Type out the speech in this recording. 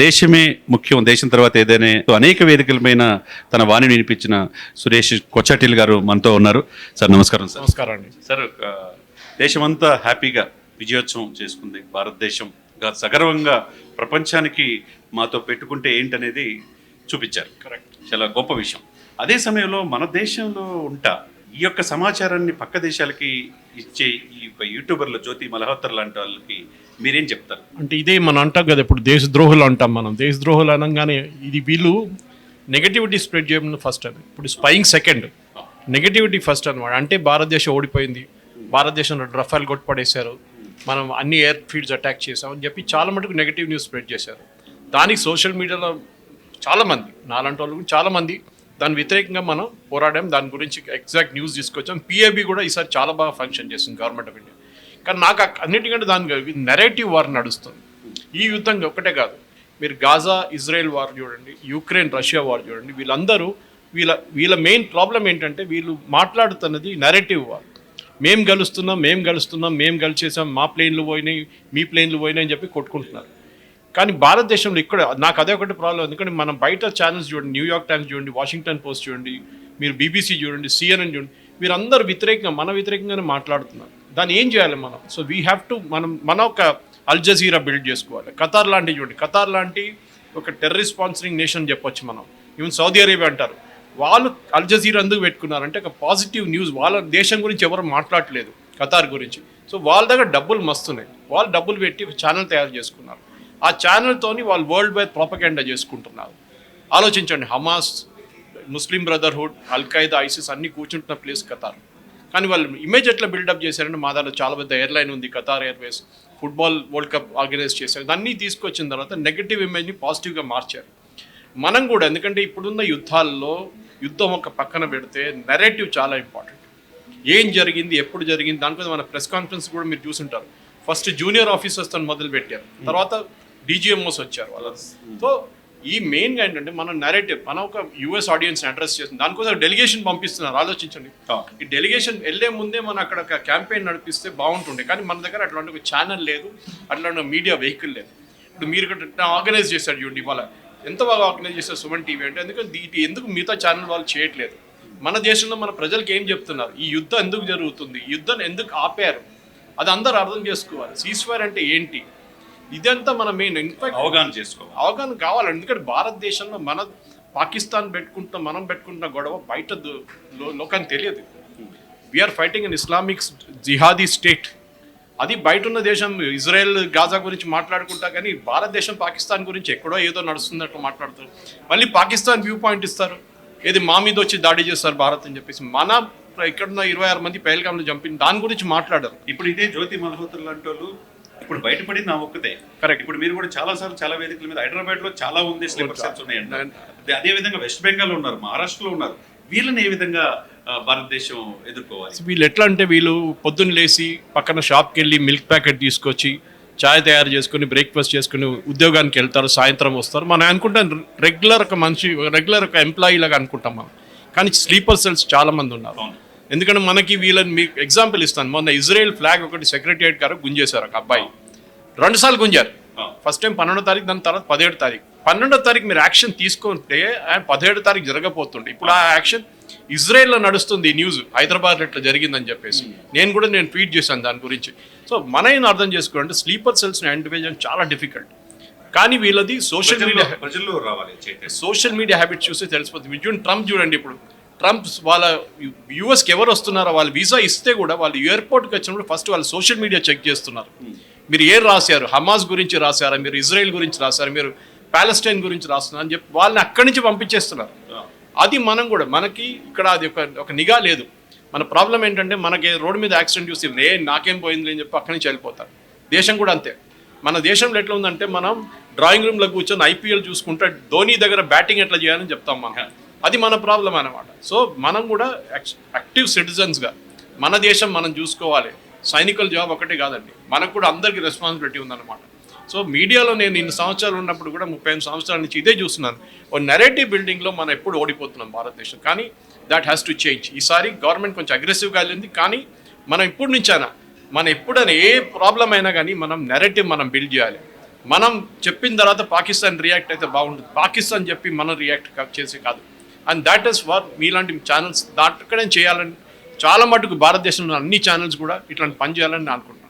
దేశమే ముఖ్యం, దేశం తర్వాత ఏదైనా అనేక వేదికలపైన తన వాణిని వినిపించిన సురేష్ కొచ్చాటిల్ గారు మనతో ఉన్నారు. సార్ నమస్కారం. సార్ నమస్కారం అండి. సార్, దేశమంతా హ్యాపీగా విజయోత్సవం చేసుకుంది. భారతదేశం సగర్వంగా ప్రపంచానికి మాతో పెట్టుకుంటే ఏంటనేది చూపించారు. కరెక్ట్. చాలా గొప్ప విషయం. అదే సమయంలో మన దేశంలో ఉంటా ఈ యొక్క సమాచారాన్ని పక్క దేశాలకి ఇచ్చే ఈ యూట్యూబర్ల జ్యోతి మల్హోత్రా లాంటి వాళ్ళకి మీరేం చెప్తారు? అంటే ఇదే మనం అంటాం కదా, ఇప్పుడు దేశద్రోహులు అంటాం. మనం దేశద్రోహులు అనగానే ఇది వీళ్ళు నెగటివిటీ స్ప్రెడ్ చేయడం ఫస్ట్ అని, ఇప్పుడు స్పైయింగ్ సెకండ్, నెగటివిటీ ఫస్ట్ అనమాట. అంటే భారతదేశం ఓడిపోయింది, భారతదేశంలో రఫాల్ కొట్టుపడేశారు, మనం అన్ని ఎయిర్ ఫీల్డ్స్ అటాక్ చేసాం అని చెప్పి చాలా మటుకు నెగటివ్ న్యూస్ స్ప్రెడ్ చేశారు. దానికి సోషల్ మీడియాలో చాలామంది, నాలాంటి వాళ్ళు చాలామంది దాని వ్యతిరేకంగా మనం పోరాడాం. దాని గురించి ఎగ్జాక్ట్ న్యూస్ తీసుకొచ్చాం. పిఏబి కూడా ఈసారి చాలా బాగా ఫంక్షన్ చేస్తుంది, గవర్నమెంట్ ఆఫ్ ఇండియా. కానీ నాకు అన్నిటికంటే దాని నెరేటివ్ వార్ నడుస్తుంది. ఈ యుద్ధం ఒక్కటే కాదు, మీరు గాజా ఇజ్రాయెల్ వార్ చూడండి, యుక్రెయిన్ రష్యా వార్ చూడండి, వీళ్ళందరూ వీళ్ళ మెయిన్ ప్రాబ్లం ఏంటంటే వీళ్ళు మాట్లాడుతున్నది నెరేటివ్ వార్. మేము గెలుస్తున్నాం, మేము గెలిచేసాం, మా ప్లేన్లు పోయినాయి, మీ ప్లేన్లు పోయినాయి అని చెప్పి కొట్టుకుంటున్నారు. కానీ భారతదేశంలో ఇక్కడ నాకు అదే ఒకటి ప్రాబ్లం. ఎందుకంటే మనం బయట ఛానల్స్ చూడండి, న్యూయార్క్ టైమ్స్ చూడండి, వాషింగ్టన్ పోస్ట్ చూడండి, మీరు బీబీసీ చూడండి, సిఎన్ఎన్ చూడండి, వీరందరూ వ్యతిరేకంగా మన వ్యతిరేకంగానే మాట్లాడుతున్నారు. దాన్ని ఏం చేయాలి మనం? సో వీ హ్యావ్ టు మన ఒక అల్ జజీరా బిల్డ్ చేసుకోవాలి. ఖతార్ లాంటివి చూడండి, ఖతార్ లాంటి ఒక టెర్రరిస్ట్ స్పాన్సరింగ్ నేషన్ చెప్పొచ్చు మనం. ఈవెన్ సౌదీ అరేబియా అంటారు. వాళ్ళు అల్ జజీరా ఎందుకు పెట్టుకున్నారంటే ఒక పాజిటివ్ న్యూస్, వాళ్ళ దేశం గురించి ఎవరు మాట్లాడలేదు ఖతార్ గురించి. సో వాళ్ళ దగ్గర డబ్బులు మస్తున్నాయి, వాళ్ళు డబ్బులు పెట్టి ఒక ఛానల్ తయారు చేసుకున్నారు. ఆ ఛానల్తోని వాళ్ళు వరల్డ్ వైడ్ ప్రాపగెండా చేసుకుంటున్నారు. ఆలోచించండి, Hamas, Muslim Brotherhood, Al-Qaeda, ISIS అన్నీ కూర్చుంటున్న ప్లేస్ ఖతార్. కానీ వాళ్ళు ఇమేజ్ ఎట్లా బిల్డప్ చేశారంటే మా దాంట్లో చాలా పెద్ద ఎయిర్లైన్ ఉంది, Qatar Airways, football world cup organise చేశారు. దాన్ని తీసుకొచ్చిన తర్వాత నెగటివ్ ఇమేజ్ని పాజిటివ్గా మార్చారు. మనం కూడా, ఎందుకంటే ఇప్పుడున్న యుద్ధాల్లో యుద్ధం ఒక పక్కన పెడితే నెరేటివ్ చాలా ఇంపార్టెంట్. ఏం జరిగింది, ఎప్పుడు జరిగింది, దానికోసం మన ప్రెస్ కాన్ఫరెన్స్ కూడా మీరు చూసుంటారు. ఫస్ట్ జూనియర్ ఆఫీసర్స్తో మొదలు పెట్టారు, తర్వాత డీజీఎంఓస్ వచ్చారు వాళ్ళ. సో ఈ మెయిన్గా ఏంటంటే మన నెరేటివ్, మన ఒక యూఎస్ ఆడియన్స్ని అడ్రస్ చేస్తుంది. దానికోసం డెలిగేషన్ పంపిస్తున్నారు. ఆలోచించండి, ఈ డెలిగేషన్ వెళ్ళే ముందే మనం అక్కడ ఒక క్యాంపెయిన్ నడిపిస్తే బాగుంటుండే. కానీ మన దగ్గర అట్లాంటి ఒక ఛానల్ లేదు, అట్లాంటి మీడియా వెహికల్ లేదు. ఇప్పుడు మీరు ఇక్కడ ఆర్గనైజ్ చేశారు చూడండి, ఇవాళ ఎంత బాగా ఆర్గనైజ్ చేస్తారు సుమన్ టీవీ అంటే. ఎందుకంటే ఎందుకు మిగతా ఛానల్ వాళ్ళు చేయట్లేదు? మన దేశంలో మన ప్రజలకు ఏం చెప్తున్నారు, ఈ యుద్ధం ఎందుకు జరుగుతుంది, ఈ యుద్ధం ఎందుకు ఆపారు, అది అందరూ అర్థం చేసుకోవాలి. సీజ్ఫైర్ అంటే ఏంటి, ఇదంతా మన మెయిన్ ఇన్ఫాక్ట్ అవగాహన కావాలి. ఎందుకంటే భారతదేశంలో మన పాకిస్తాన్ మనం పెట్టుకుంటున్న గొడవ బయట లోకానికి తెలియదు. We're fighting an Islamic jihadi state. అది బయట ఉన్న దేశం ఇజ్రాయెల్, గాజా గురించి మాట్లాడుకుంటా, కానీ భారతదేశం పాకిస్తాన్ గురించి ఎక్కడో ఏదో నడుస్తున్నట్టు మాట్లాడతారు. మళ్ళీ పాకిస్తాన్ వ్యూ పాయింట్ ఇస్తారు, ఏది మా మీద వచ్చి దాడి చేస్తారు భారత్ అని చెప్పేసి. మన ఇక్కడున్న 26 మంది పహల్గామ్లో చంపిన దాని గురించి మాట్లాడారు. ఇప్పుడు ఇదే జ్యోతి మల్హోత్రా లాంటి వాళ్ళు ఇప్పుడు బయటపడింది నా ఒక్కతే. కరెక్ట్. ఇప్పుడు మీరు కూడా చాలా వేదికల మీద, హైదరాబాద్ లో చాలా ఉంది, స్లీపర్ సెల్స్ ఉన్నాయండి. అదే విధంగా వెస్ట్ బెంగాల్ ఉన్నారు, మహారాష్ట్రలో ఉన్నారు. వీళ్ళని ఏ విధంగా భారతదేశం ఎదుర్కోవాలి? వీళ్ళు ఎట్లా అంటే, వీళ్ళు పొద్దున్న లేచి పక్కన షాప్కి వెళ్ళి మిల్క్ ప్యాకెట్ తీసుకొచ్చి చాయ్ తయారు చేసుకుని బ్రేక్ఫాస్ట్ చేసుకుని ఉద్యోగానికి వెళ్తారు, సాయంత్రం వస్తారు. మనం అనుకుంటాం రెగ్యులర్ ఒక ఎంప్లాయీ లాగా అనుకుంటాం మనం. కానీ స్లీపర్ సెల్స్ చాలా మంది ఉన్నారు. ఎందుకంటే మనకి వీళ్ళని మీకు ఎగ్జాంపుల్ ఇస్తాను. మొన్న ఇజ్రాయెల్ ఫ్లాగ్ ఒకటి సెక్రటరియట్ గారు గుంజేశారు, ఒక అబ్బాయి 2 సార్లు గుంజారు. ఫస్ట్ టైం 12వ తారీఖు, దాని తర్వాత 17వ తారీఖు. 12వ తారీఖు మీరు యాక్షన్ తీసుకుంటే 17వ తారీఖు జరగబోతుండే. ఇప్పుడు ఆ యాక్షన్ ఇజ్రాయెల్లో నడుస్తుంది. న్యూస్ హైదరాబాద్ ఇట్లా జరిగిందని చెప్పేసి నేను ట్వీట్ చేశాను దాని గురించి. సో మన ఏం అర్థం చేసుకోవాలంటే స్లీపర్ సెల్స్ని ఐడెంటిఫై చేయడం చాలా డిఫికల్ట్. కానీ వీళ్ళది సోషల్ మీడియా హ్యాబిట్స్ చూస్తే తెలిసిపోతుంది. మీరు ట్రంప్ చూడండి, ఇప్పుడు ట్రంప్ వాళ్ళ యూఎస్కి ఎవరు వస్తున్నారో వాళ్ళు వీసా ఇస్తే కూడా వాళ్ళు ఎయిర్పోర్ట్కి వచ్చినప్పుడు ఫస్ట్ వాళ్ళు సోషల్ మీడియా చెక్ చేస్తున్నారు. మీరు ఏం రాశారు, హమాస్ గురించి రాశారా, మీరు ఇజ్రాయెల్ గురించి రాశారా, మీరు ప్యాలెస్టైన్ గురించి రాస్తున్నారు అని చెప్పి వాళ్ళని అక్కడి నుంచి పంపించేస్తున్నారు. అది మనం కూడా, మనకి ఇక్కడ అది ఒక నిఘా లేదు. మన ప్రాబ్లం ఏంటంటే మనకి రోడ్డు మీద యాక్సిడెంట్ చూసి నాకేం పోయింది అని చెప్పి అక్కడి నుంచి వెళ్ళిపోతారు. దేశం కూడా అంతే. మన దేశంలో ఎట్లా ఉందంటే మనం డ్రాయింగ్ రూమ్లో కూర్చొని ఐపీఎల్ చూసుకుంటే ధోని దగ్గర బ్యాటింగ్ ఎట్లా చేయాలని చెప్తాం మనం. అది మన ప్రాబ్లం అన్నమాట. సో మనం కూడా యాక్టివ్ సిటిజన్స్గా మన దేశం మనం చూసుకోవాలి. సైనికుల జాబ్ ఒకటే కాదండి, మనకు కూడా అందరికీ రెస్పాన్సిబిలిటీ ఉందన్నమాట. సో మీడియాలో నేను ఇన్ని సంవత్సరాలు ఉన్నప్పుడు కూడా 35 సంవత్సరాల నుంచి ఇదే చూస్తున్నాను. ఓ నెరేటివ్ బిల్డింగ్లో మనం ఎప్పుడు ఓడిపోతున్నాం భారతదేశం. కానీ దాట్ హ్యాస్ టు చేంజ్. ఈసారి గవర్నమెంట్ కొంచెం అగ్రెసివ్గా వెళ్ళింది. కానీ మనం ఇప్పుడు నుంచైనా, ఎప్పుడైనా ఏ ప్రాబ్లం అయినా కానీ మనం నెరేటివ్ బిల్డ్ చేయాలి. మనం చెప్పిన తర్వాత పాకిస్తాన్ రియాక్ట్ అయితే బాగుంటుంది, పాకిస్తాన్ చెప్పి మనం రియాక్ట్ చేసి కాదు. అండ్ దాట్ ఈస్ వాట్ మీలాంటి ఛానల్స్ దాటక్కడే చేయాలని చాలా మటుకు భారతదేశంలో అన్ని ఛానల్స్ కూడా ఇట్లాంటి పని చేయాలని నేను అనుకుంటున్నాను.